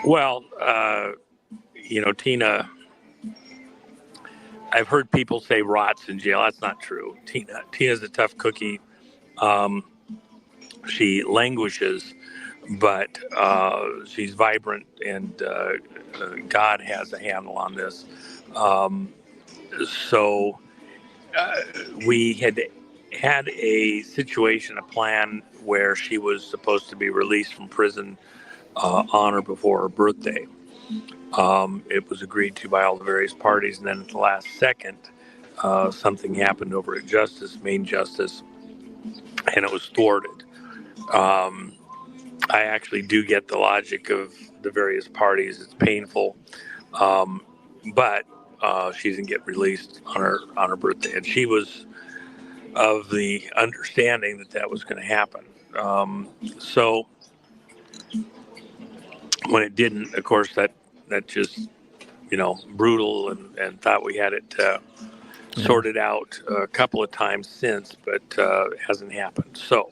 Well, Tina, I've heard people say rots in jail. That's not true. Tina's a tough cookie. Um, she languishes, but she's vibrant, and God has a handle on this. Um, so we had a situation, a plan where she was supposed to be released from prison on or before her birthday. It was agreed to by all the various parties, and then at the last second, something happened over at Main Justice, and it was thwarted. Um, I actually do get the logic of the various parties. It's painful, um, but she didn't get released on her birthday, and she was of the understanding that that was going to happen. So when it didn't, of course, that just brutal, and thought we had it sorted out a couple of times since, but it hasn't happened. So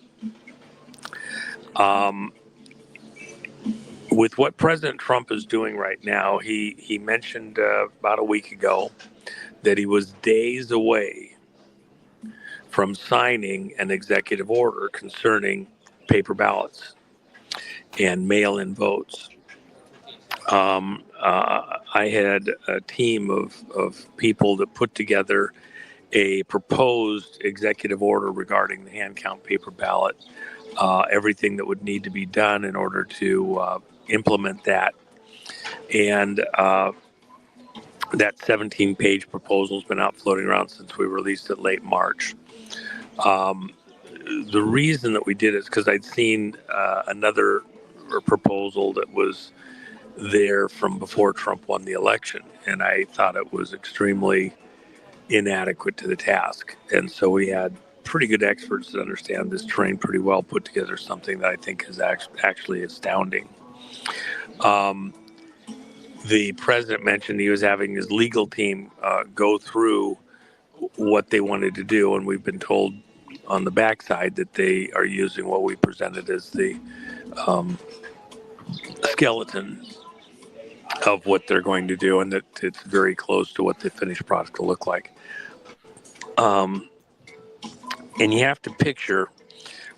with what President Trump is doing right now, he mentioned about a week ago that he was days away from signing an executive order concerning paper ballots and mail-in votes. I had a team of people that put together a proposed executive order regarding the hand count paper ballot, everything that would need to be done in order to implement that. And that 17-page proposal has been out floating around since we released it late March. The reason that we did it is because I'd seen another proposal that was there from before Trump won the election, and I thought it was extremely inadequate to the task. And so we had pretty good experts that understand this terrain pretty well put together something that I think is actually astounding. The president mentioned he was having his legal team go through what they wanted to do, and we've been told on the backside that they are using what we presented as the skeleton of what they're going to do, and that it's very close to what the finished product will look like. And you have to picture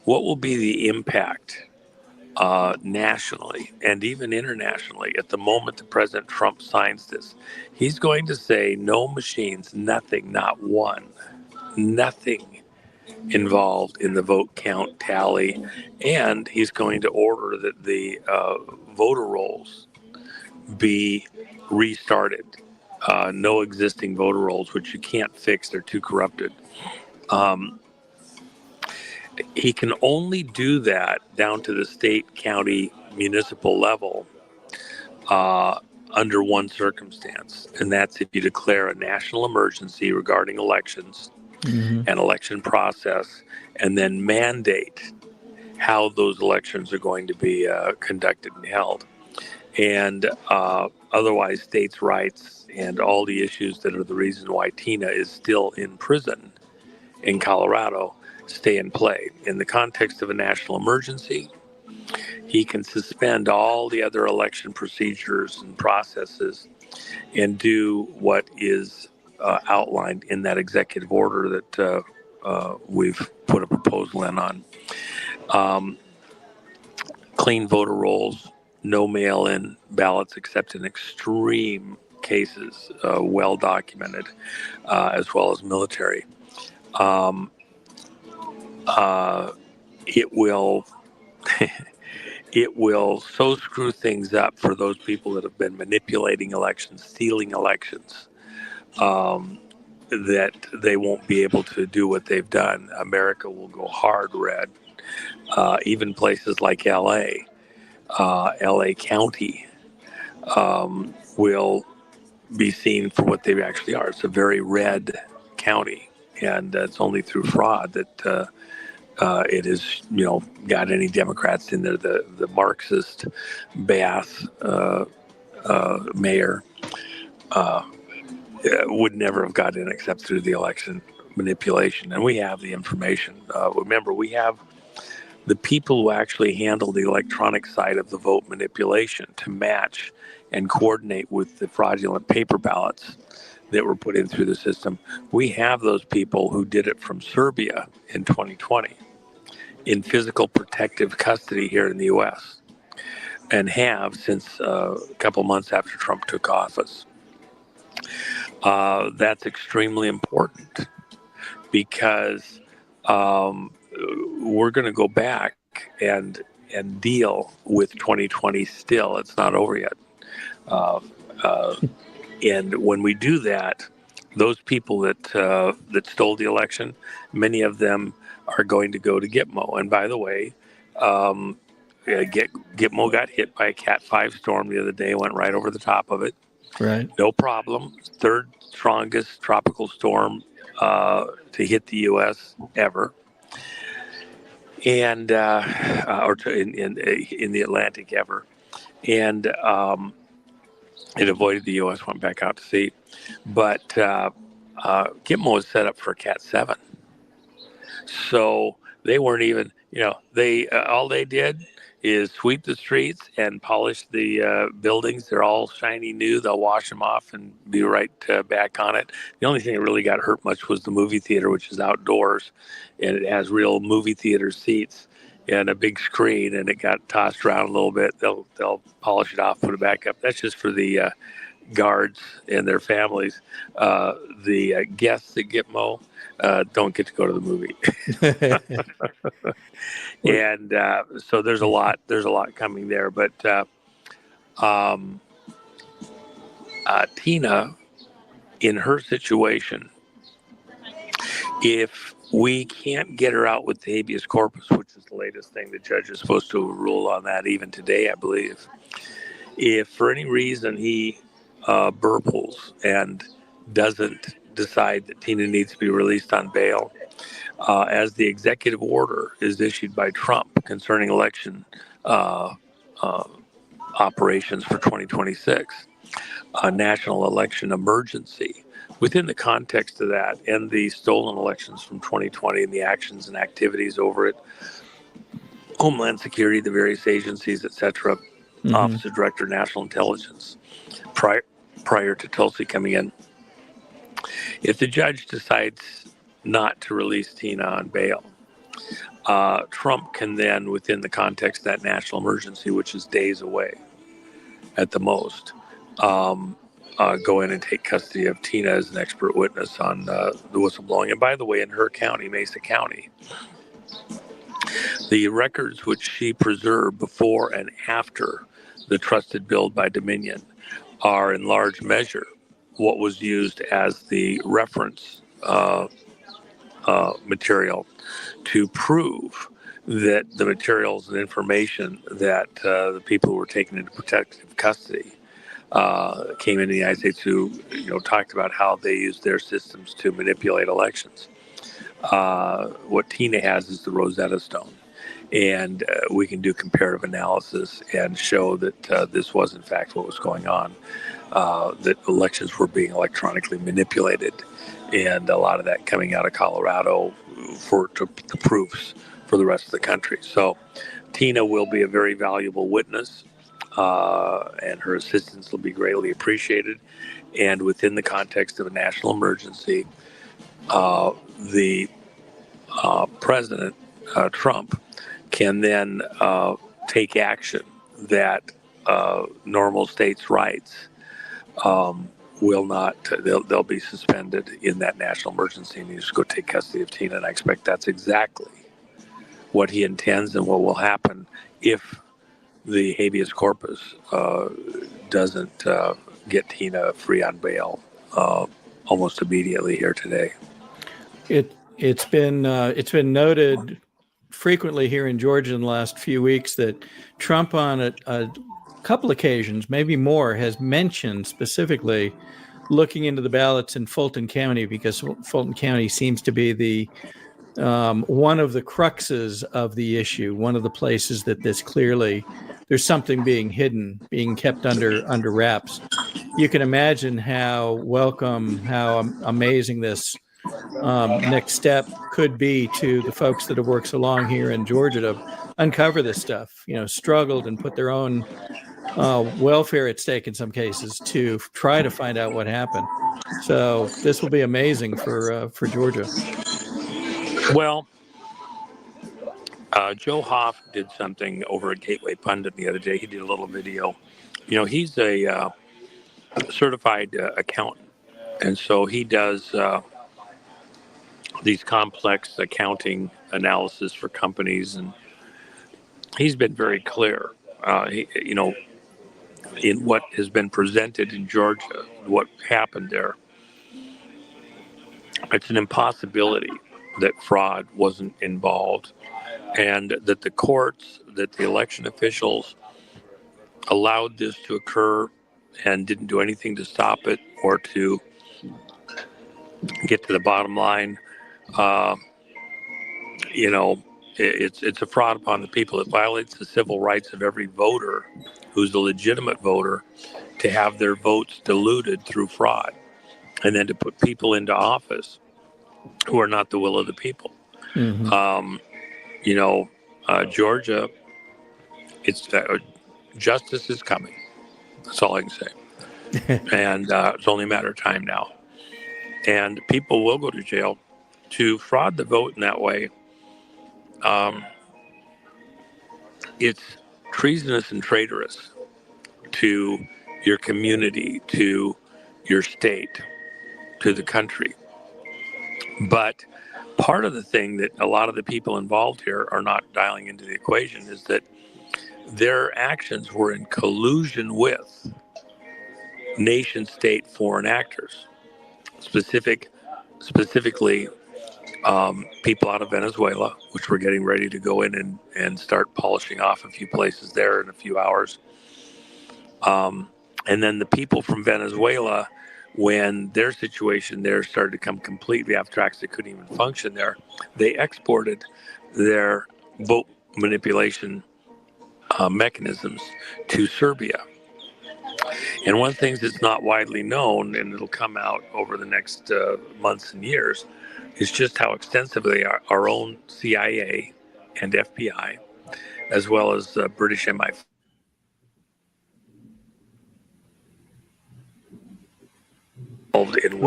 what will be the impact nationally and even internationally at the moment that President Trump signs this. He's going to say no machines, nothing, not one, nothing involved in the vote count tally, and he's going to order that the voter rolls be restarted. No existing voter rolls, which you can't fix; they're too corrupted. He can only do that down to the state, county, municipal level under one circumstance, and that's if you declare a national emergency regarding elections and election process, and then mandate how those elections are going to be conducted and held. And otherwise, states' rights and all the issues that are the reason why Tina is still in prison in Colorado stay in play. In the context of a national emergency, he can suspend all the other election procedures and processes and do what is outlined in that executive order that we've put a proposal in on. Clean voter rolls, no mail-in ballots except in extreme cases, well documented, as well as military. It will it will so screw things up for those people that have been manipulating elections, stealing elections, that they won't be able to do what they've done. America will go hard red. Even places like LA County will be seen for what they actually are. It's a very red county, and it's only through fraud that it has, got any Democrats in there. The Marxist Bass mayor would never have got in except through the election manipulation, and we have the information. Remember, we have the people who actually handle the electronic side of the vote manipulation to match and coordinate with the fraudulent paper ballots that were put in through the system. We have those people who did it from Serbia in 2020 in physical protective custody here in the U.S. and have since a couple months after Trump took office. That's extremely important because we're going to go back and deal with 2020 still. It's not over yet. And when we do that, those people that stole the election, many of them are going to go to Gitmo. And by the way, Gitmo got hit by a Cat 5 storm the other day, went right over the top of it. Right. No problem. Third strongest tropical storm to hit the U.S. ever, and in the Atlantic ever, and it avoided the U.S. Went back out to sea, but Gitmo was set up for Cat 7, so they weren't even. They all they did is sweep the streets and polish the buildings. They're all shiny new. They'll wash them off and be right back on it. The only thing that really got hurt much was the movie theater, which is outdoors, and it has real movie theater seats and a big screen, and it got tossed around a little bit. They'll polish it off, put it back up. That's just for the guards and their families. The guests at Gitmo don't get to go to the movie. And so there's a lot coming there, but Tina, in her situation, if we can't get her out with the habeas corpus, which is the latest thing, the judge is supposed to rule on that even today, I believe. If for any reason he burbles and doesn't decide that Tina needs to be released on bail, as the executive order is issued by Trump concerning election operations for 2026, a national election emergency. Within the context of that and the stolen elections from 2020 and the actions and activities over it, Homeland Security, the various agencies, etc., Office of Director, National Intelligence, prior to Tulsi coming in, if the judge decides not to release Tina on bail, Trump can then, within the context of that national emergency, which is days away at the most, go in and take custody of Tina as an expert witness on the whistleblowing. And by the way, in her county, Mesa County, the records which she preserved before and after the trusted build by Dominion are in large measure what was used as the reference material to prove that the materials and information that the people who were taken into protective custody came into the United States, who talked about how they used their systems to manipulate elections. What Tina has is the Rosetta Stone, and we can do comparative analysis and show that this was in fact what was going on, that elections were being electronically manipulated, and a lot of that coming out of Colorado for the proofs for the rest of the country. So Tina will be a very valuable witness, and her assistance will be greatly appreciated. And within the context of a national emergency, the President Trump can then take action that normal states' rights will not, they'll be suspended in that national emergency, and you just go take custody of Tina. And I expect that's exactly what he intends and what will happen if the habeas corpus doesn't get Tina free on bail almost immediately here today. It's been noted frequently here in Georgia in the last few weeks that Trump on a couple occasions, maybe more, has mentioned specifically looking into the ballots in Fulton County, because Fulton County seems to be the one of the cruxes of the issue, one of the places that there's something being hidden, being kept under wraps. You can imagine how welcome, how amazing this next step could be to the folks that have worked so long here in Georgia to uncover this stuff, struggled and put their own welfare at stake in some cases to try to find out what happened. So this will be amazing for Georgia. Well, Joe Hoff did something over at Gateway Pundit the other day. He did a little video. He's a certified accountant, and so he does these complex accounting analysis for companies, and he's been very clear. In what has been presented in Georgia, what happened there, it's an impossibility that fraud wasn't involved, and that the courts, that the election officials allowed this to occur and didn't do anything to stop it or to get to the bottom line. It's a fraud upon the people. It violates the civil rights of every voter who's a legitimate voter to have their votes diluted through fraud, and then to put people into office who are not the will of the people. Mm-hmm. Georgia, it's justice is coming. That's all I can say. And it's only a matter of time now. And people will go to jail to fraud the vote in that way. It's treasonous and traitorous to your community, to your state, to the country. But part of the thing that a lot of the people involved here are not dialing into the equation is that their actions were in collusion with nation state foreign actors, specifically people out of Venezuela, which we're getting ready to go in and start polishing off a few places there in a few hours. And then the people from Venezuela, when their situation there started to come completely off tracks, they couldn't even function there, they exported their vote manipulation mechanisms to Serbia. And one thing that's not widely known, and it'll come out over the next months and years, is just how extensively our own CIA and FBI, as well as British MI5, involved in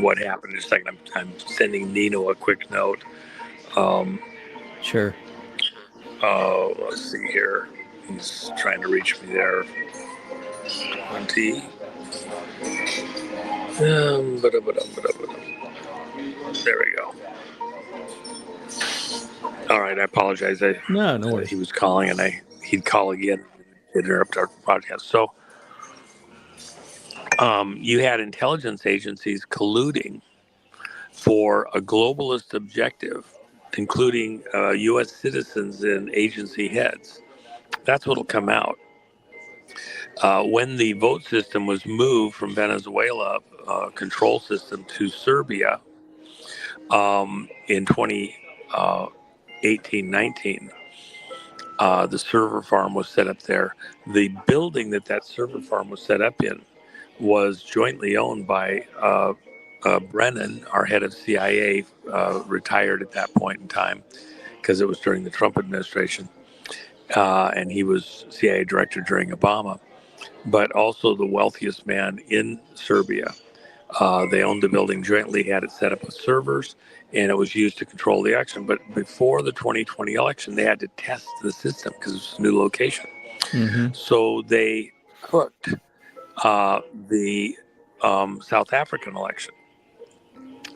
what happened. In a second, I'm sending Nino a quick note. Sure. Let's see here. He's trying to reach me there. 20. There we go. All right, I apologize. No worries. He was calling, and he'd call again, interrupt our podcast. So, you had intelligence agencies colluding for a globalist objective, including U.S. citizens and agency heads. That's what'll come out. When the vote system was moved from Venezuela control system to Serbia in 2018-19, the server farm was set up there. The building that server farm was set up in was jointly owned by Brennan, our head of CIA, retired at that point in time because it was during the Trump administration, and he was CIA director during Obama, but also the wealthiest man in Serbia. They owned the building jointly, had it set up with servers, and it was used to control the election. But before the 2020 election, they had to test the system because it's a new location. Mm-hmm. So they cooked the South African election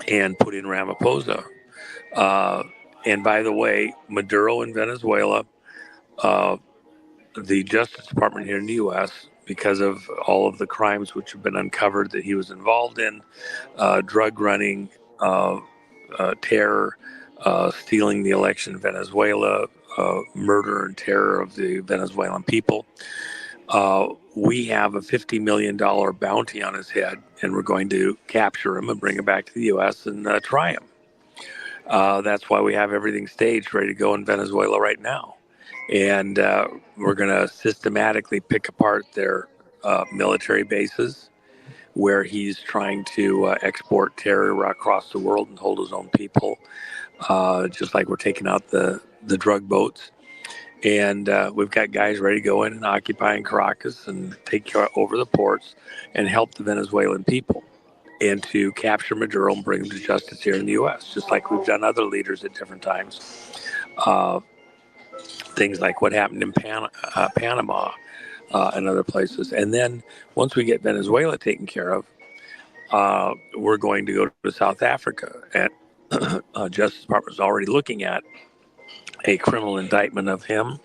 and put in Ramaphosa. And by the way, Maduro in Venezuela, the Justice Department here in the U.S., because of all of the crimes which have been uncovered that he was involved in, drug running, terror, stealing the election in Venezuela, murder and terror of the Venezuelan people. We have a $50 million bounty on his head, and we're going to capture him and bring him back to the U.S. and try him. That's why we have everything staged, ready to go in Venezuela right now. And we're going to systematically pick apart their military bases. where he's trying to export terror across the world and hold his own people, just like we're taking out the drug boats. And we've got guys ready to go in and occupy Caracas and take over the ports and help the Venezuelan people, and to capture Maduro and bring him to justice here in the U.S., just like we've done other leaders at different times. Things like what happened in Panama and other places. And then once we get Venezuela taken care of, we're going to go to South Africa. And Justice Department is already looking at a criminal indictment of him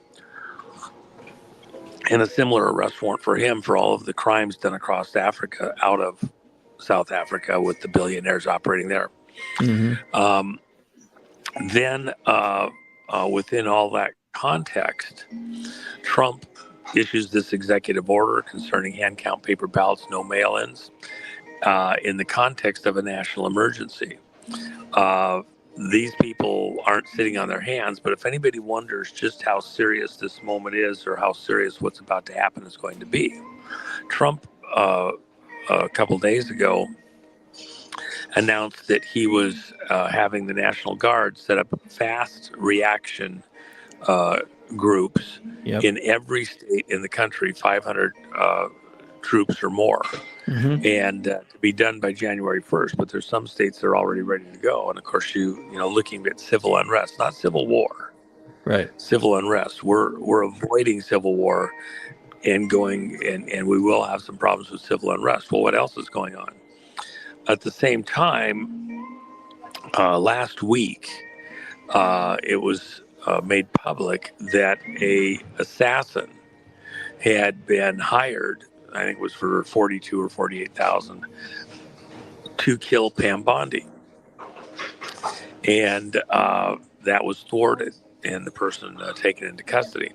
and a similar arrest warrant for him for all of the crimes done across Africa out of South Africa with the billionaires operating there. Mm-hmm. Then within all that context, Trump issues this executive order concerning hand count paper ballots, no mail-ins, in the context of a national emergency. These people aren't sitting on their hands, but if anybody wonders just how serious this moment is or how serious what's about to happen is going to be, Trump, a couple days ago, announced that he was having the National Guard set up fast reaction groups in every state in the country, 500 troops or more, and to be done by January 1st. But there's some states that are already ready to go. And of course, looking at civil unrest, not civil war, right? Civil unrest. We're avoiding civil war and going, and we will have some problems with civil unrest. Well, what else is going on? At the same time, last week, it was made public that a assassin had been hired, I think it was for 42 or 48,000, to kill Pam Bondi. And that was thwarted and the person taken into custody.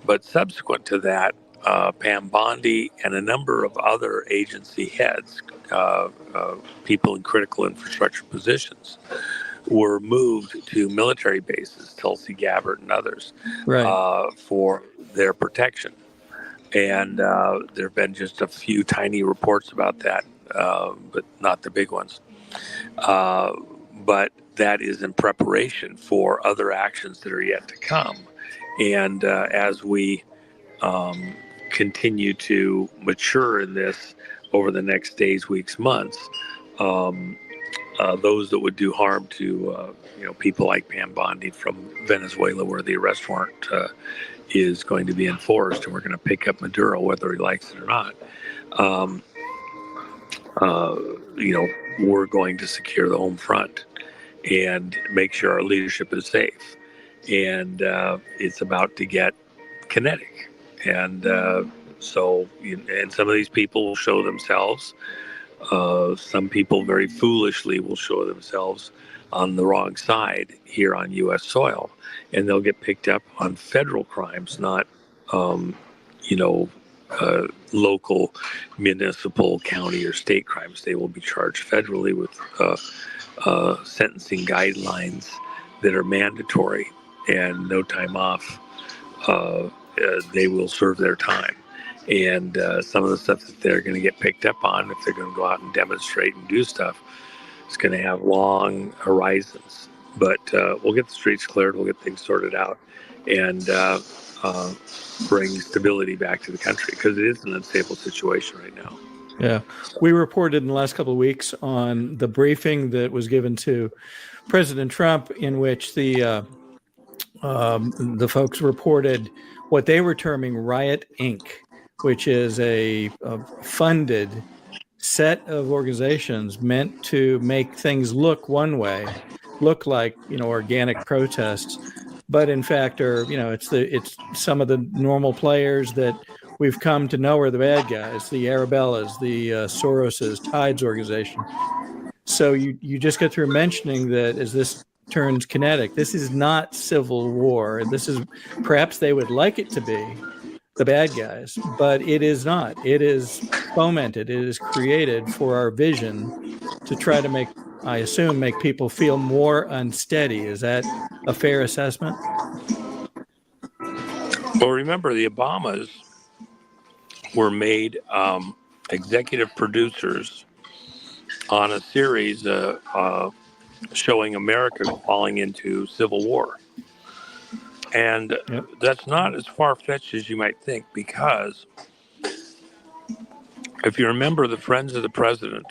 But subsequent to that, Pam Bondi and a number of other agency heads, people in critical infrastructure positions, were moved to military bases, Tulsi Gabbard and others, for their protection. And there have been just a few tiny reports about that, but not the big ones. But that is in preparation for other actions that are yet to come. And as we continue to mature in this over the next days, weeks, months, those that would do harm to people like Pam Bondi from Venezuela, where the arrest warrant is going to be enforced, and we're going to pick up Maduro whether he likes it or not. We're going to secure the home front and make sure our leadership is safe. And it's about to get kinetic. And and some of these people will show themselves. Some people very foolishly will show themselves on the wrong side here on U.S. soil, and they'll get picked up on federal crimes, not, local, municipal, county, or state crimes. They will be charged federally with sentencing guidelines that are mandatory and no time off. They will serve their time. And some of the stuff that they're going to get picked up on, if they're going to go out and demonstrate and do stuff, it's going to have long horizons. But we'll get the streets cleared, we'll get things sorted out, and bring stability back to the country, because it is an unstable situation right now. Yeah. We reported in the last couple of weeks on the briefing that was given to President Trump, in which the folks reported what they were terming Riot Inc., which is a funded set of organizations meant to make things look one way, look like, organic protests, but in fact are, it's some of the normal players that we've come to know are the bad guys, the Arabellas, the Soroses, Tides organization. So you just got through mentioning that as this turns kinetic, this is not civil war. This is, perhaps they would like it to be, the bad guys, but it is not. It is fomented. It is created for our vision to try to make people feel more unsteady. Is that a fair assessment? Well, remember, the Obamas were made executive producers on a series showing America falling into civil war. And Yep. that's not as far-fetched as you might think, because if you remember the friends of the president,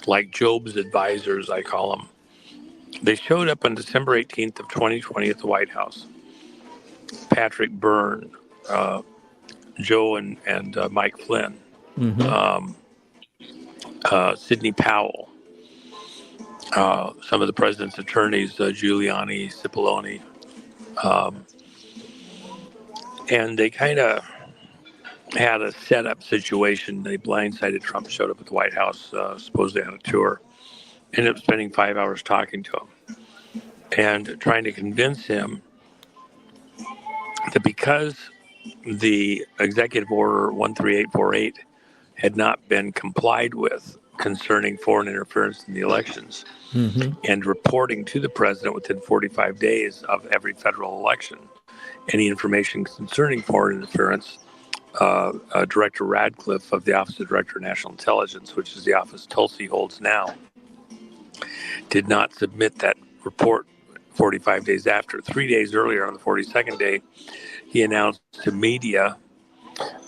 like Job's advisors, I call them, they showed up on December 18th of 2020 at the White House. Patrick Byrne, Joe and Mike Flynn, Mm-hmm. Sidney Powell, some of the president's attorneys, Giuliani, Cipollone, and they kind of had a setup situation. They blindsided Trump, showed up at the White House, supposedly on a tour, ended up spending 5 hours talking to him and trying to convince him that because the executive order 13848 had not been complied with concerning foreign interference in the elections, Mm-hmm. and reporting to the president within 45 days of every federal election any information concerning foreign interference, Director Radcliffe of the Office of Director of National Intelligence, which is the office Tulsi holds now, did not submit that report 45 days after. 3 days earlier, on the 42nd day, he announced to media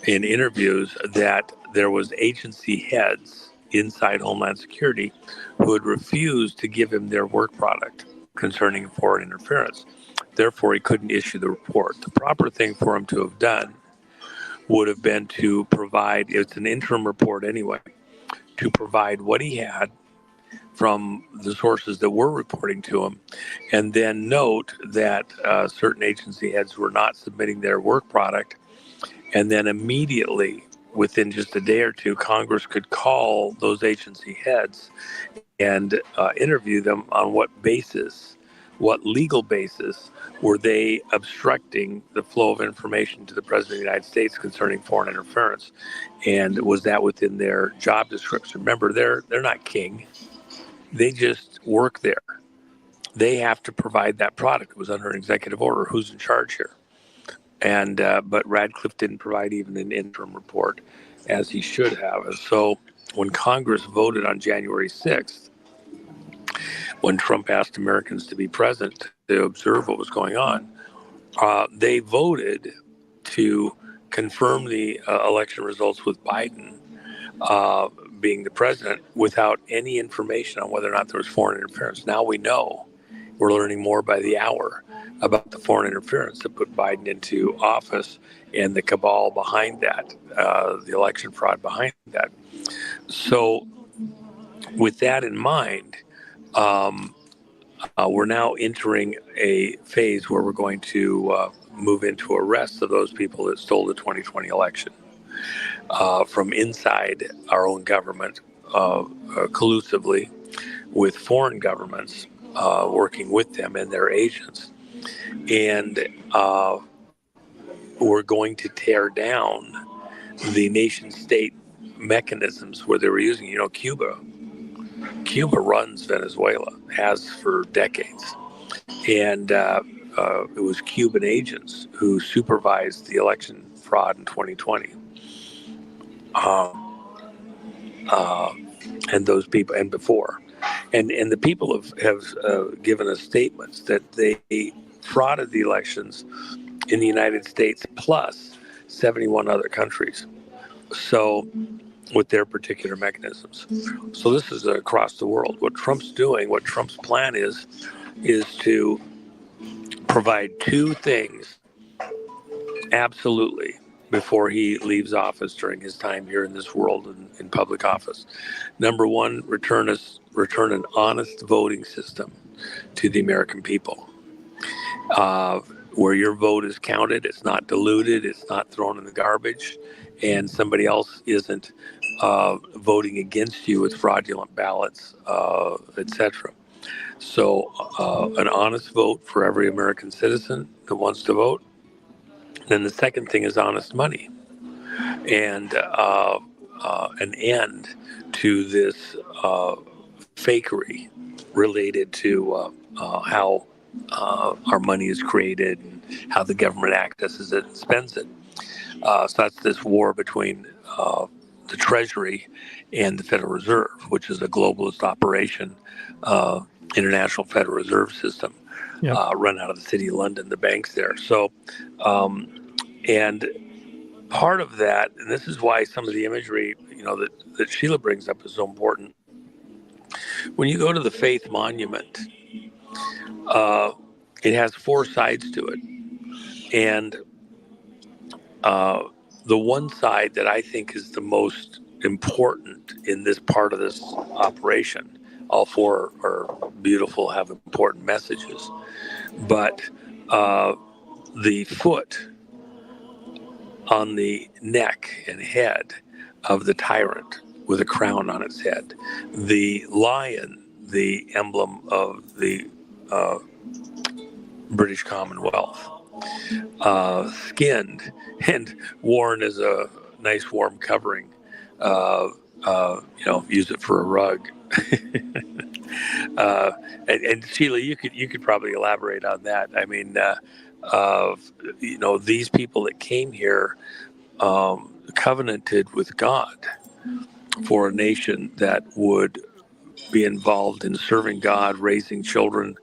in interviews that there was agency heads inside Homeland Security who had refused to give him their work product concerning foreign interference. Therefore, he couldn't issue the report. The proper thing for him to have done would have been to provide, it's an interim report anyway, to provide what he had from the sources that were reporting to him, and then note that certain agency heads were not submitting their work product. And then immediately, within just a day or two, Congress could call those agency heads and interview them on what basis, what legal basis were they obstructing the flow of information to the President of the United States concerning foreign interference? And was that within their job description? Remember, they're not king. They just work there. They have to provide that product. It was under an executive order. Who's in charge here? And but Radcliffe didn't provide even an interim report, as he should have. And so when Congress voted on January 6th, when Trump asked Americans to be present to observe what was going on, they voted to confirm the election results with Biden being the president without any information on whether or not there was foreign interference. Now we know. We're learning more by the hour about the foreign interference that put Biden into office and the cabal behind that, the election fraud behind that. So with that in mind, we're now entering a phase where we're going to move into arrests of those people that stole the 2020 election from inside our own government, collusively with foreign governments, working with them and their agents. And we're going to tear down the nation state mechanisms where they were using, Cuba runs Venezuela, has for decades. And it was Cuban agents who supervised the election fraud in 2020. And those people, and before. And the people have given us statements that they frauded the elections in the United States plus 71 other countries. So with their particular mechanisms. So this is across the world. What Trump's doing, what Trump's plan is to provide two things absolutely before he leaves office during his time here in this world in public office. Number one, return an honest voting system to the American people, where your vote is counted, it's not diluted, it's not thrown in the garbage, and somebody else isn't voting against you with fraudulent ballots, etc. So an honest vote for every American citizen that wants to vote. Then the second thing is honest money, and an end to this fakery related to how our money is created and how the government accesses it and spends it. So that's this war between the Treasury and the Federal Reserve, which is a globalist operation, international Federal Reserve System, Yep. run out of the city of London, the banks there. So, and part of that, and this is why some of the imagery, that Sheila brings up is so important. When you go to the Faith Monument, it has four sides to it. And the one side that I think is the most important in this part of this operation, all four are beautiful, have important messages, but the foot on the neck and head of the tyrant with a crown on its head, the lion, the emblem of the British Commonwealth, skinned and worn as a nice warm covering. Use it for a rug. And Sheila, you could probably elaborate on that. I mean, these people that came here covenanted with God for a nation that would be involved in serving God, raising children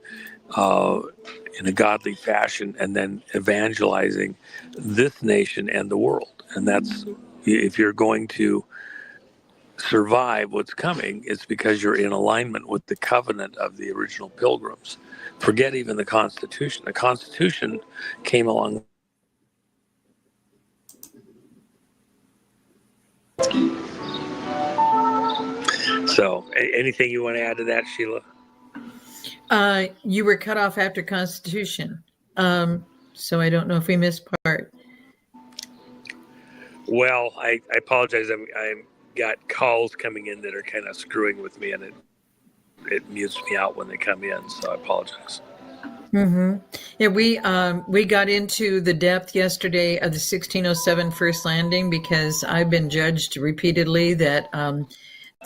in a godly fashion, and then evangelizing this nation and the world. And that's, if you're going to survive what's coming, it's because you're in alignment with the covenant of the original pilgrims. Forget even the Constitution. The Constitution came along. So, anything you want to add to that, Sheila? You were cut off after Constitution, so I don't know if we missed part. Well, I apologize. I got calls coming in that are kind of screwing with me, and it mutes me out when they come in. So I apologize. Mm-hmm. Yeah, we got into the depth yesterday of the 1607 First Landing because I've been judged repeatedly that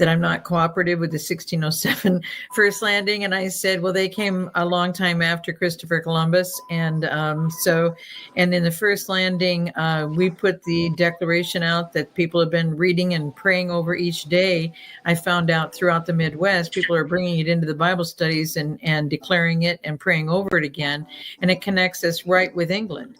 I'm not cooperative with the 1607 First Landing. And I said, well, they came a long time after Christopher Columbus. And in the First Landing, we put the declaration out that people have been reading and praying over each day. I found out throughout the Midwest, people are bringing it into the Bible studies and declaring it and praying over it again. And it connects us right with England.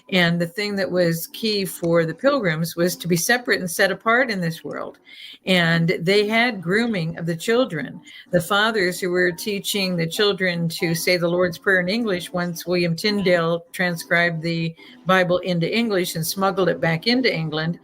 And the thing that was key for the Pilgrims was to be separate and set apart in this world. And they had grooming of the children. The fathers who were teaching the children to say the Lord's Prayer in English, once William Tyndale transcribed the Bible into English and smuggled it back into England,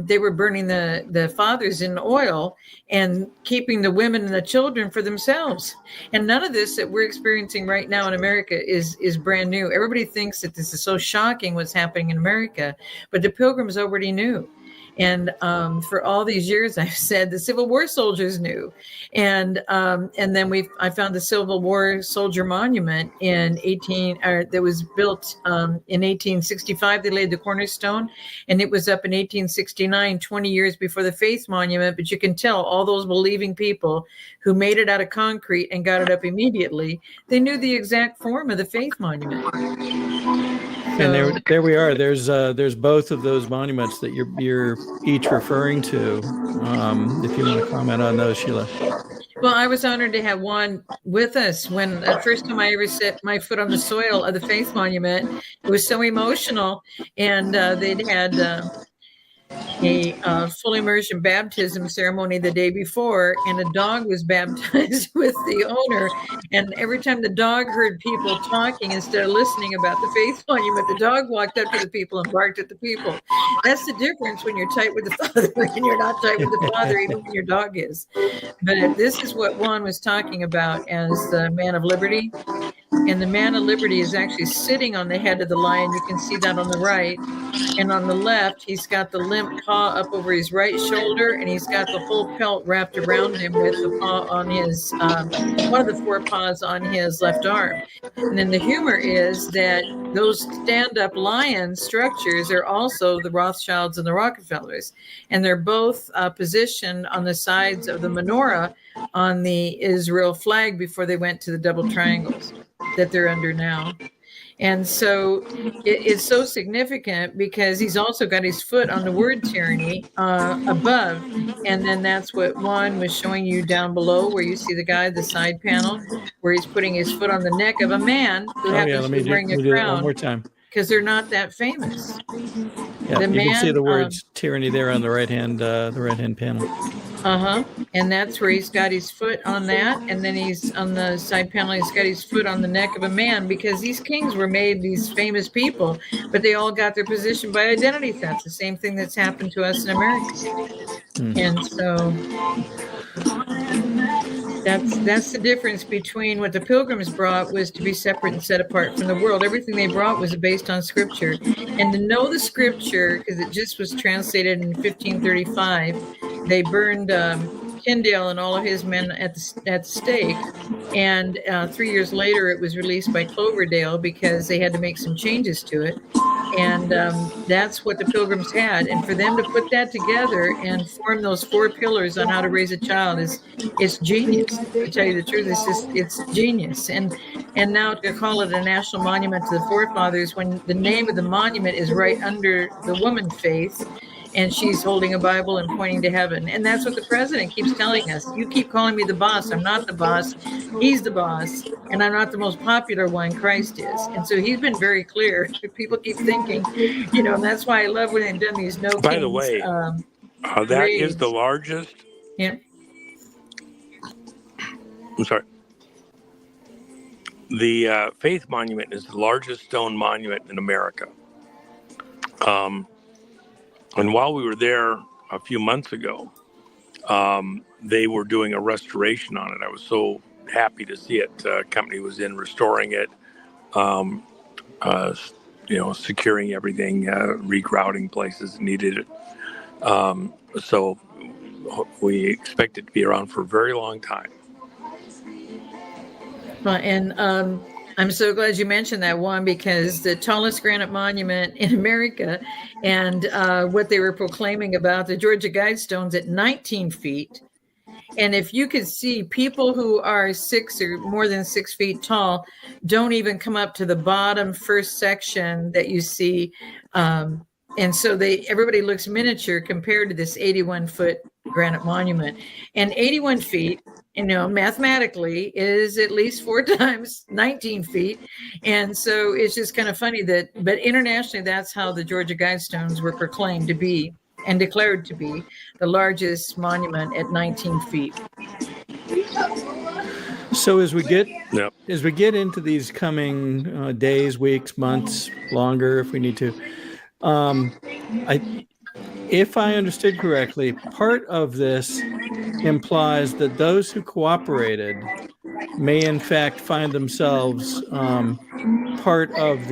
they were burning the fathers in oil and keeping the women and the children for themselves. And none of this that we're experiencing right now in America is brand new. Everybody thinks that this is so shocking what's happening in America, but the Pilgrims already knew. And for all these years, I've said the Civil War soldiers knew. And then I found the Civil War Soldier Monument that was built in 1865. They laid the cornerstone, and it was up in 1869, 20 years before the Faith Monument. But you can tell all those believing people who made it out of concrete and got it up immediately, they knew the exact form of the Faith Monument. And there we are. There's both of those monuments that you're each referring to. If you want to comment on those, Sheila. Well, I was honored to have Juan with us when the first time I ever set my foot on the soil of the Faith Monument. It was so emotional, and they'd had a full immersion baptism ceremony the day before, and a dog was baptized with the owner. And every time the dog heard people talking instead of listening about the Faith Monument, the dog walked up to the people and barked at the people. That's the difference when you're tight with the Father and you're not tight with the Father, even when your dog is. But this is what Juan was talking about as the man of liberty. And the man of liberty is actually sitting on the head of the lion. You can see that on the right. And on the left, he's got the limp paw up over his right shoulder, and he's got the whole pelt wrapped around him with the paw on his, one of the four paws on his left arm. And then the humor is that those stand-up lion structures are also the Rothschilds and the Rockefellers. And they're both positioned on the sides of the menorah on the Israel flag before they went to the double triangles that they're under now. And so it's so significant because he's also got his foot on the word tyranny above. And then that's what Juan was showing you down below, where you see the guy, the side panel, where he's putting his foot on the neck of a man who Oh yeah, happens let to me be wearing a do that one crown, more time. because they're not that famous. Yeah, The you can see man, the words tyranny there on the right hand panel. and that's where he's got his foot on that, and then he's on the side panel, he's got his foot on the neck of a man, because these kings were made these famous people, but they all got their position by identity theft, the same thing that's happened to us in America. And so that's the difference between what the Pilgrims brought was to be separate and set apart from the world. Everything they brought was based on scripture, and to know the scripture, because it just was translated in 1535. They burned Tyndale and all of his men at the stake, and 3 years later it was released by Cloverdale because they had to make some changes to it. And that's what the Pilgrims had, and for them to put that together and form those 4 pillars on how to raise a child it's genius. To tell you the truth, it's genius. And now to call it a national monument to the forefathers, when the name of the monument is right under the woman faith, and she's holding a Bible and pointing to heaven. And that's what the president keeps telling us. You keep calling me the boss. I'm not the boss. He's the boss. And I'm not the most popular one. Christ is. And so he's been very clear. People keep thinking, and that's why I love when they've done these no By kings. the way, that raids. is the largest. Yeah. I'm sorry. The Faith Monument is the largest stone monument in America. And while we were there a few months ago, they were doing a restoration on it. I was so happy to see it. Company was in restoring it, securing everything, regrouting places needed it. So we expect it to be around for a very long time. And I'm so glad you mentioned that one, because the tallest granite monument in America, and what they were proclaiming about the Georgia Guidestones at 19 feet. And if you could see, people who are 6 or more than 6 feet tall don't even come up to the bottom first section that you see. And so everybody looks miniature compared to this 81-foot granite monument. And 81 feet, mathematically is at least 4 times 19 feet. And so it's just kind of funny but internationally, that's how the Georgia Guidestones were proclaimed to be and declared to be the largest monument at 19 feet. So as we get into these coming days, weeks, months, longer, if we need to, if I understood correctly, part of this implies that those who cooperated may in fact find themselves part of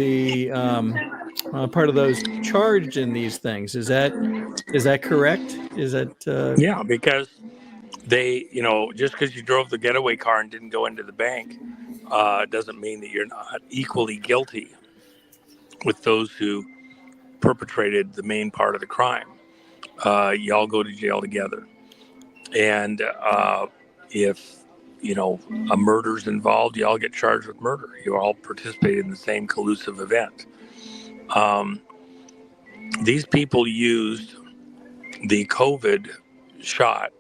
those charged in these things. Is that correct? Is that Yeah, because they, just because you drove the getaway car and didn't go into the bank doesn't mean that you're not equally guilty with those who perpetrated the main part of the crime. Y'all go to jail together. And if, a murder's involved, y'all get charged with murder. You all participate in the same collusive event. These people used the COVID shot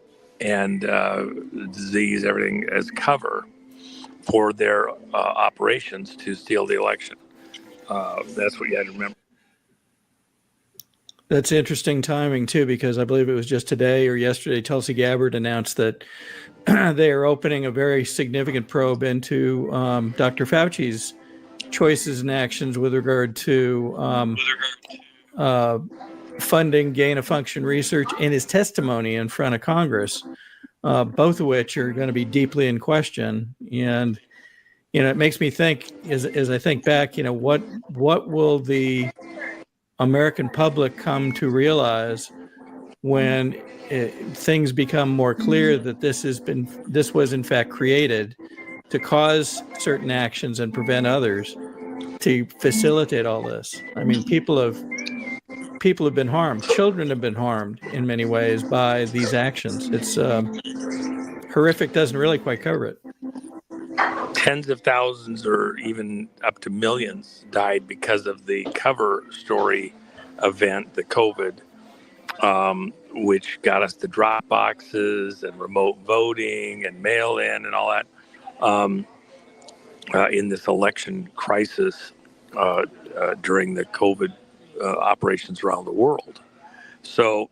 and disease, everything as cover for their operations to steal the election. That's what you had to remember. That's interesting timing, too, because I believe it was just today or yesterday, Tulsi Gabbard announced that they are opening a very significant probe into Dr. Fauci's choices and actions with regard to funding gain-of-function research and his testimony in front of Congress, both of which are going to be deeply in question. And, it makes me think, as I think back, what will the American public come to realize when things become more clear that this was in fact created to cause certain actions and prevent others, to facilitate all this. I mean, people have been harmed. Children have been harmed in many ways by these actions. It's horrific. Doesn't really quite cover it. tens of thousands or even up to millions died because of the cover story event, the COVID, which got us to drop boxes and remote voting and mail in and all that in this election crisis during the COVID operations around the world. So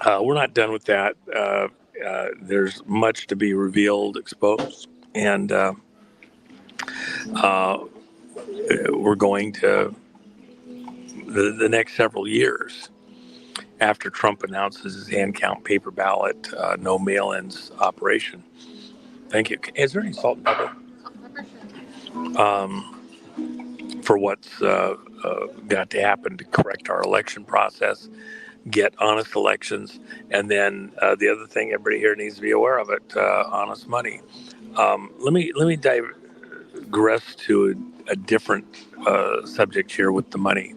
we're not done with that. There's much to be revealed, exposed, and we're going to the next several years after Trump announces his hand count paper ballot, no mail-ins operation. Thank you. Is there any salt and pepper? For what's got to happen to correct our election process, get honest elections, and then the other thing everybody here needs to be aware of it: honest money. Let me digress to a different subject here with the money.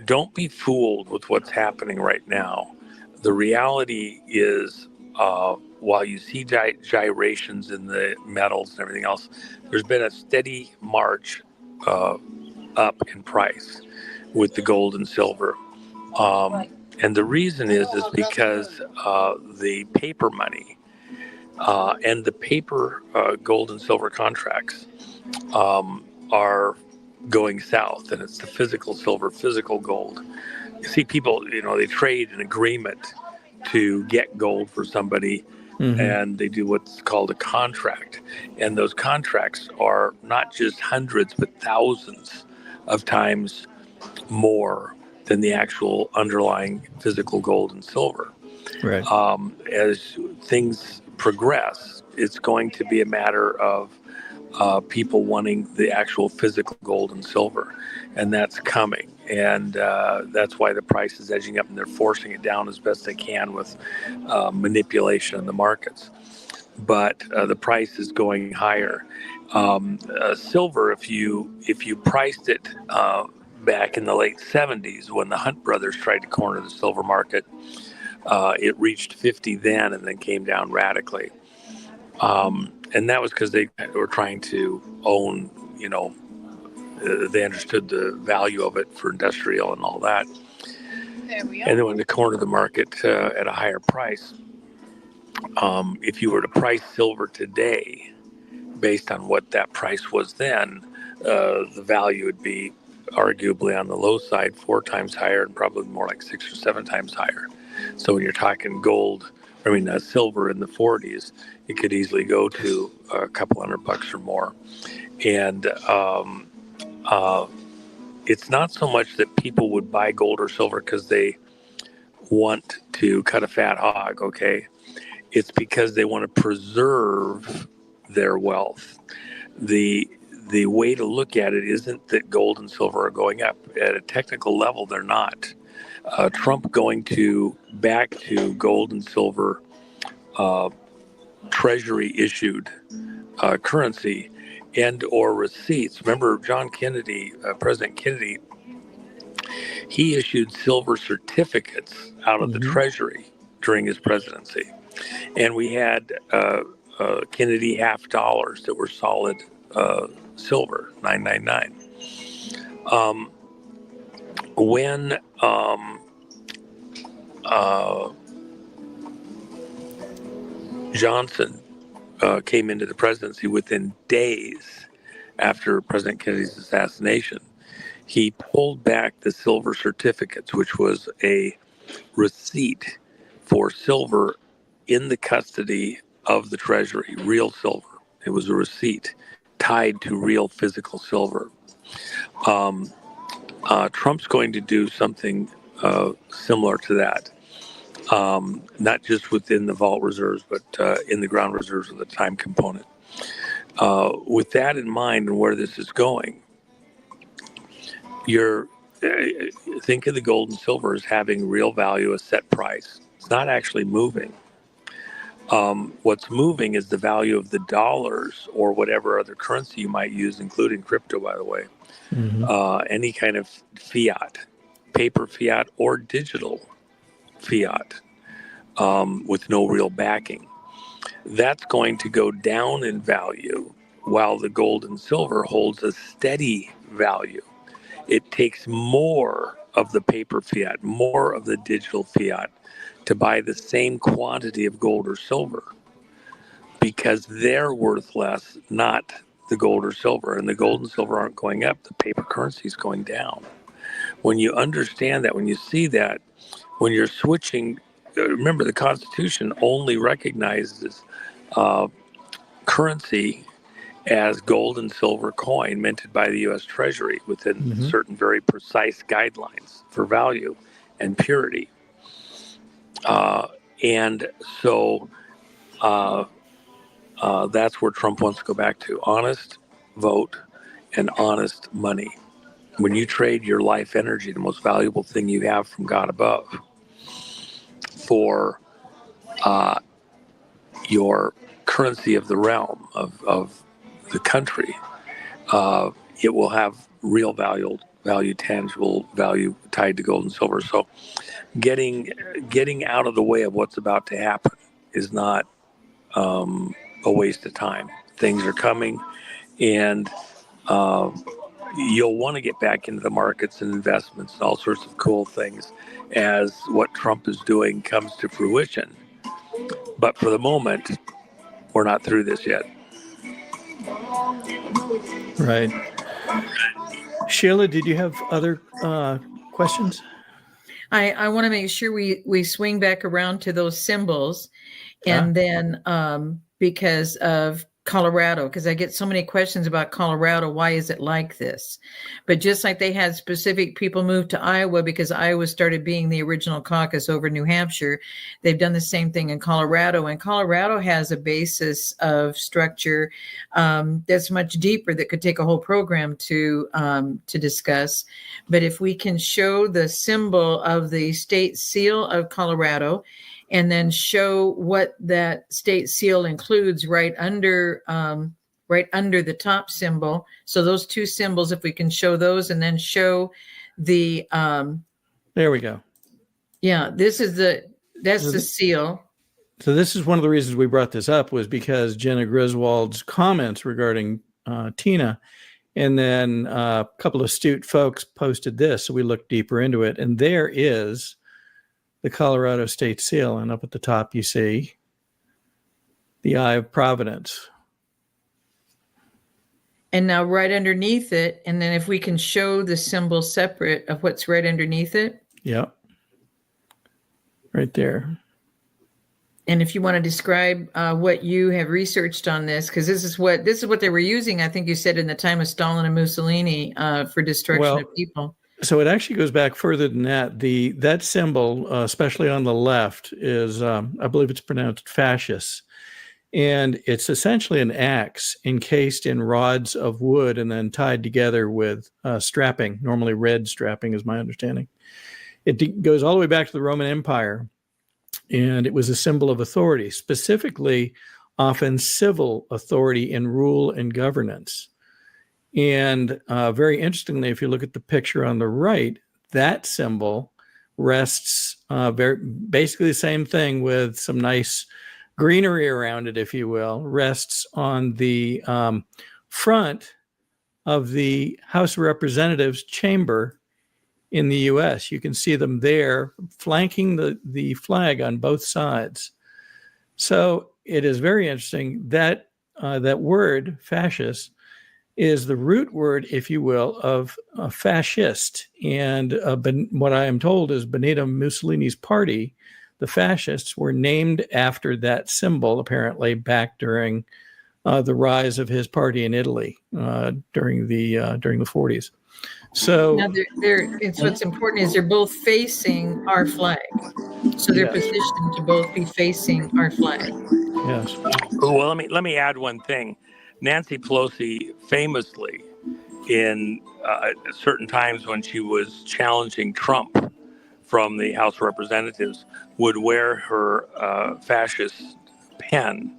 Don't be fooled with what's happening right now. The reality is, while you see gyrations in the metals and everything else, there's been a steady march up in price with the gold and silver. And the reason is because the paper money and the paper gold and silver contracts are going south, and it's the physical silver, physical gold. You see people, they trade an agreement to get gold for somebody, and they do what's called a contract. And those contracts are not just hundreds, but thousands of times more than the actual underlying physical gold and silver. Right. As things progress, it's going to be a matter of people wanting the actual physical gold and silver, and that's coming. And that's why the price is edging up, and they're forcing it down as best they can with manipulation in the markets. But the price is going higher. Silver, if you priced it back in the late 70s when the Hunt brothers tried to corner the silver market, it reached 50 then and then came down radically. And that was because they were trying to own, they understood the value of it for industrial and all that. There we go. And they wanted to corner the market at a higher price. If you were to price silver today, based on what that price was then, the value would be arguably on the low side 4 times higher, and probably more like 6 or 7 times higher. So when you're talking silver in the 40s, it could easily go to a couple $100 or more. And it's not so much that people would buy gold or silver because they want to cut a fat hog, okay? It's because they want to preserve their wealth. The way to look at it isn't that gold and silver are going up. At a technical level, they're not. Trump going back to gold and silver treasury issued currency and or receipts. Remember John Kennedy, President Kennedy, he issued silver certificates out of the treasury during his presidency. And we had Kennedy half dollars that were solid silver, 999. When Johnson came into the presidency, within days after President Kennedy's assassination, he pulled back the silver certificates, which was a receipt for silver in the custody of the Treasury, real silver. It was a receipt tied to real physical silver. Trump's going to do something similar to that. Not just within the vault reserves, but in the ground reserves with a time component. With that in mind and where this is going, think of the gold and silver as having real value, a set price. It's not actually moving. What's moving is the value of the dollars or whatever other currency you might use, including crypto, by the way. Any kind of fiat, paper fiat or digital fiat, with no real backing. that's going to go down in value while the gold and silver holds a steady value. It takes more of the paper fiat, more of the digital fiat to buy the same quantity of gold or silver because they're worth less, not the gold or silver. And the gold and silver aren't going up, the paper currency is going down. When you understand that, when you see that, when you're switching, remember the Constitution only recognizes currency as gold and silver coin minted by the U.S. Treasury within certain very precise guidelines for value and purity. And so that's where Trump wants to go back to. Honest vote and honest money. When you trade your life energy, the most valuable thing you have from God above, for your currency of the realm, of the country, it will have real value, tangible value tied to gold and silver. So getting out of the way of what's about to happen is not a waste of time. Things are coming, and you'll want to get back into the markets and investments and all sorts of cool things as what Trump is doing comes to fruition. But for the moment, we're not through this yet. Right. Sheila, did you have other questions? I want to make sure we swing back around to those symbols, and then because of Colorado, because I get so many questions about Colorado. Why is it like this? But just like they had specific people move to Iowa because Iowa started being the original caucus over New Hampshire, they've done the same thing in Colorado. And Colorado has a basis of structure that's much deeper that could take a whole program to discuss. But if we can show the symbol of the state seal of Colorado, and then show what that state seal includes right under the top symbol. So those two symbols, if we can show those, and then show the there we go. Yeah, that's the seal. So this is one of the reasons we brought this up, was because Jenna Griswold's comments regarding Tina, and then a couple of astute folks posted this, so we looked deeper into it, and there is the Colorado state seal, and up at the top you see the Eye of Providence. And now right underneath it, and then if we can show the symbol separate of what's right underneath it. Yeah. Right there. And if you want to describe what you have researched on this, because this is what they were using, I think you said, in the time of Stalin and Mussolini for destruction of people. So it actually goes back further than that. That symbol, especially on the left, is I believe it's pronounced fascist, and it's essentially an axe encased in rods of wood and then tied together with strapping. Normally, red strapping is my understanding. It goes all the way back to the Roman Empire, and it was a symbol of authority, specifically often civil authority in rule and governance. And very interestingly, if you look at the picture on the right, that symbol rests basically the same thing with some nice greenery around it, if you will, rests on the front of the House of Representatives chamber in the U.S. You can see them there flanking the flag on both sides. So it is very interesting that that word, fascist, is the root word, if you will, of fascist. And what I am told is Benito Mussolini's party, the fascists, were named after that symbol, apparently back during the rise of his party in Italy during the 40s. So now it's what's important is they're both facing our flag. So they're positioned to both be facing our flag. Yes. Well, let me add one thing. Nancy Pelosi famously, in certain times when she was challenging Trump from the House of Representatives, would wear her fascist pen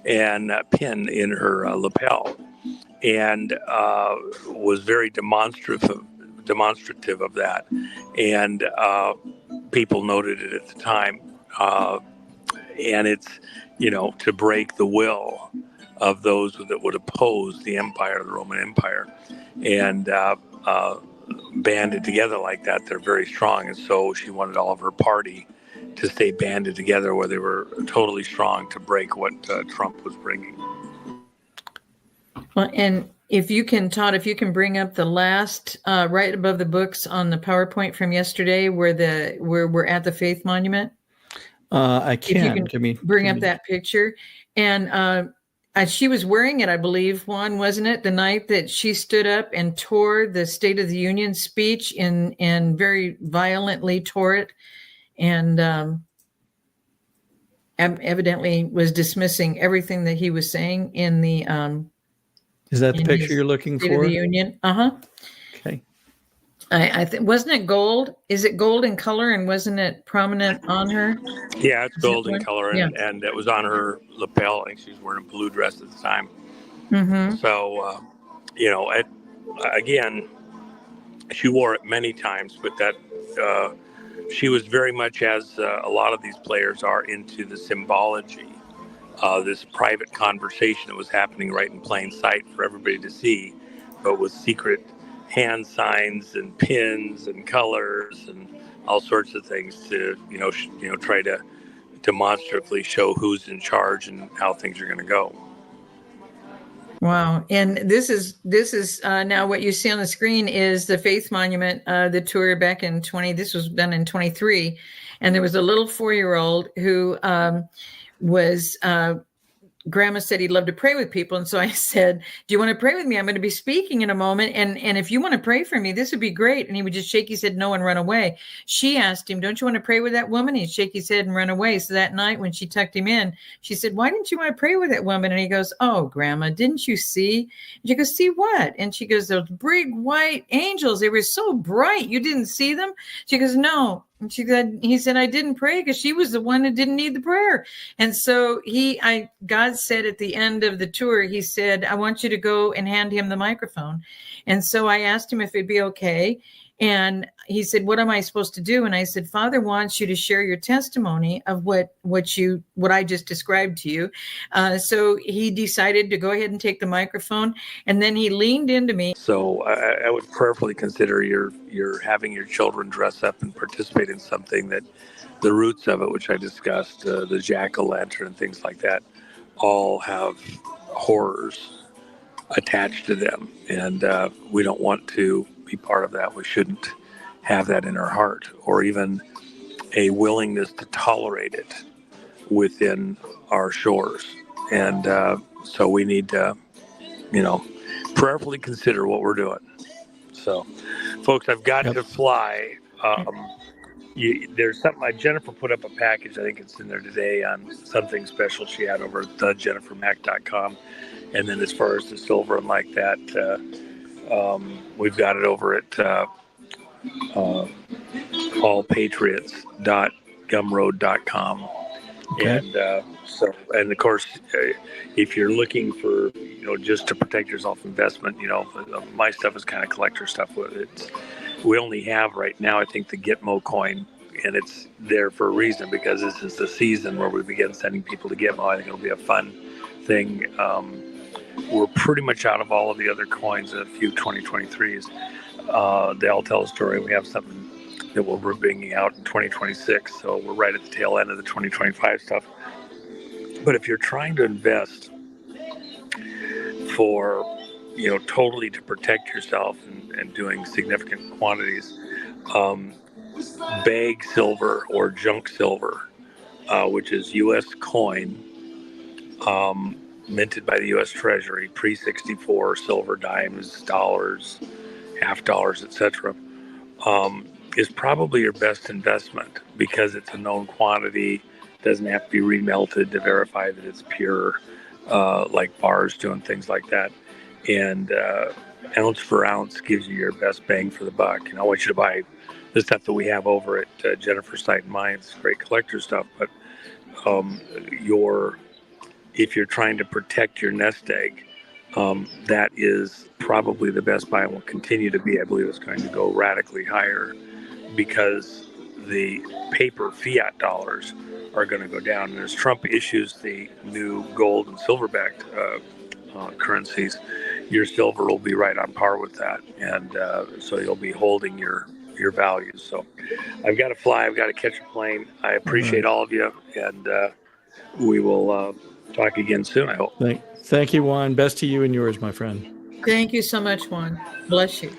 and pin in her lapel, and was very demonstrative of that. And people noted it at the time. and it's, to break the will of those that would oppose the empire, the Roman Empire, and banded together like that. They're very strong, and so she wanted all of her party to stay banded together, where they were totally strong to break what Trump was bringing. Well, and if you can, Todd, if you can bring up the last right above the books on the PowerPoint from yesterday, where we're at the Faith Monument. I can. If you can bring up that picture, and she was wearing it, I believe, Juan, wasn't it, the night that she stood up and tore the State of the Union speech and very violently tore it, and evidently was dismissing everything that he was saying in the. Is that the picture you're looking State for? Of the Union. Okay. I think, wasn't it gold? Is it gold in color, and wasn't it prominent on her? Yeah, it's gold in color, and it was on her lapel. I think she was wearing a blue dress at the time. Mm-hmm. So, again, she wore it many times, but that she was very much, as a lot of these players are, into the symbology. This private conversation that was happening right in plain sight for everybody to see, but with secret hand signs and pins and colors and all sorts of things to try to demonstratively show who's in charge and how things are going to go. Wow. And this is now what you see on the screen is the Faith Monument, the tour back in this was done in 23, and there was a little 4-year-old who was Grandma said he'd love to pray with people. And so I said, do you want to pray with me? I'm going to be speaking in a moment. And if you want to pray for me, this would be great. And he would just shake his head no and run away. She asked him, don't you want to pray with that woman? He'd shake his head and run away. So that night when she tucked him in, she said, why didn't you want to pray with that woman? And he goes, oh, Grandma, didn't you see? And she goes, see what? And she goes, those big white angels, they were so bright. You didn't see them? She goes, no. And he said, I didn't pray because she was the one who didn't need the prayer. And so God said at the end of the tour, he said, I want you to go and hand him the microphone. And so I asked him if it'd be okay. And he said, what am I supposed to do? And I said, Father wants you to share your testimony of what I just described to you. So he decided to go ahead and take the microphone. And then he leaned into me. So I would prayerfully consider your having your children dress up and participate in something that the roots of it, which I discussed, the jack-o'-lantern and things like that, all have horrors attached to them. And we don't want to be part of that. We shouldn't have that in our heart, or even a willingness to tolerate it within our shores. And so we need to, prayerfully consider what we're doing. So, folks, I've got to fly. There's something Jennifer put up a package. I think it's in there today on something special she had over at thejennifermac.com. And then as far as the silver and like that, we've got it over at allpatriots.gumroad.com. Okay. And of course, if you're looking for, just to protect yourself investment, my stuff is kind of collector stuff. We only have right now, I think, the Gitmo coin, and it's there for a reason, because this is the season where we begin sending people to Gitmo. I think it'll be a fun thing. We're pretty much out of all of the other coins, a few 2023s. They all tell a story. We have something that we're bringing out in 2026, so we're right at the tail end of the 2025 stuff. But if you're trying to invest for, totally to protect yourself and doing significant quantities, bag silver or junk silver, which is U.S. coin, minted by the U.S. Treasury, pre-64 silver dimes, dollars, half dollars, etc., is probably your best investment, because it's a known quantity, doesn't have to be remelted to verify that it's pure, like bars do and things like that. And ounce for ounce gives you your best bang for the buck. And I want you to buy the stuff that we have over at Jennifer's site and mine. It's great collector stuff, but if you're trying to protect your nest egg, that is probably the best buy, and will continue to be. I believe it's going to go radically higher, because the paper fiat dollars are going to go down. And as Trump issues the new gold and silver-backed currencies, your silver will be right on par with that, and so you'll be holding your values. So I've got to fly. I've got to catch a plane. I appreciate all of you, and we will talk again soon, I hope. Thank you, Juan. Best to you and yours, my friend. Thank you so much, Juan. Bless you.